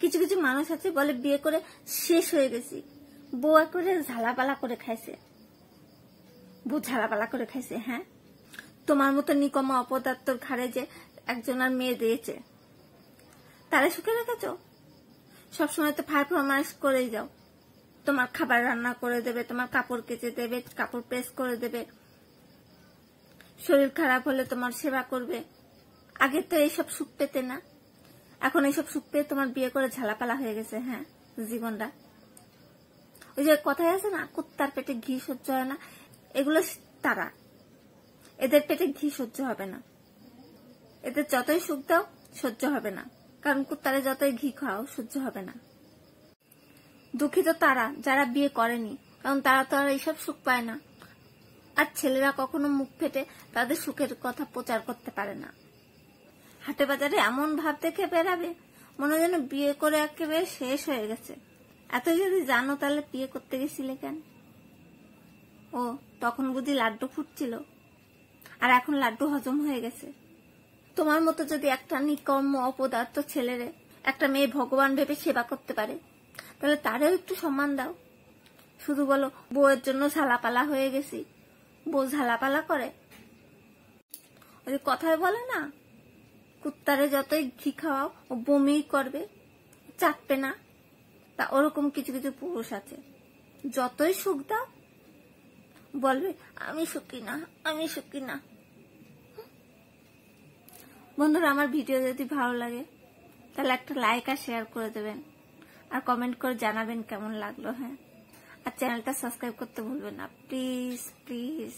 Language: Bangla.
কিছু কিছু মানুষ আছে বলে বিয়ে করে শেষ হয়ে গেছি, বউ একেবারে ঝালাপালা করে খাইছে, বউ ঝালাপালা করে খাইছে। হ্যাঁ, তোমার মতো নিকমা অপদার্থর ঘাড়ে যে একজন আর মেয়ে দিয়েছে, তারা সুখে রেখেছ? সবসময় তো পারফরমেন্স করেই যাও। তোমার খাবার রান্না করে দেবে, তোমার কাপড় কেচে দেবে, কাপড় প্রেস করে দেবে, শরীর খারাপ হলে তোমার সেবা করবে। আগে তো এইসব সুখ পেতে না, এখন এইসব সুখ পেয়ে তোমার বিয়ে করে ঝালাপালা হয়ে গেছে। হ্যাঁ, জীবনটা ওই যে কথাই আছে না, কুত্তার পেটে ঘি সহ্য হয় না, এগুলো তারা, এদের পেটে ঘি সহ্য হবে না, এদের যতই সুখ দাও সহ্য হবে না, কারণ কুত্তারে যতই ঘি খাও সহ্য হবে না। দুঃখিত তারা যারা বিয়ে করেনি, কারণ তারা তো আর এইসব সুখ পায় না। আর ছেলেরা কখনো মুখ ফেটে তাদের সুখের কথা প্রচার করতে পারে না। হাটে বাজারে এমন ভাব দেখে বেড়াবে মনে যেন বিয়ে করে একেবারে শেষ হয়ে গেছে। এত যদি জানো তাহলে বিয়ে করতে গেছিলে কেন? ও তখন বুঝি লাড্ডু ফুটছিল, আর এখন লাড্ডু হজম হয়ে গেছে। তোমার মতো যদি একটা নিকম্ম অপদার্থ ছেলেরে একটা মেয়ে ভগবান ভেবে সেবা করতে পারে, তাহলে তারেও একটু সম্মান দাও। শুধু বলো বউয়ের জন্য ঝালাপালা হয়ে গেছি, বউ ঝালাপালা করে। ওই কথায় বলে না, কুত্তারে যতই ঘি খাওয়াও ও বমি করবে, চাটবে না। তা ওরকম কিছু কিছু পুরুষ আছে, যতই সুখ দাও বলবে আমি সুখী না, আমি সুখী না। বন্ধুরা, আমার ভিডিও যদি ভালো লাগে তাহলে একটা লাইক আর শেয়ার করে দেবেন, আর কমেন্ট করে জানাবেন কেমন লাগলো। হ্যাঁ, আর চ্যানেলটা সাবস্ক্রাইব করতে ভুলবেন না, প্লিজ প্লিজ।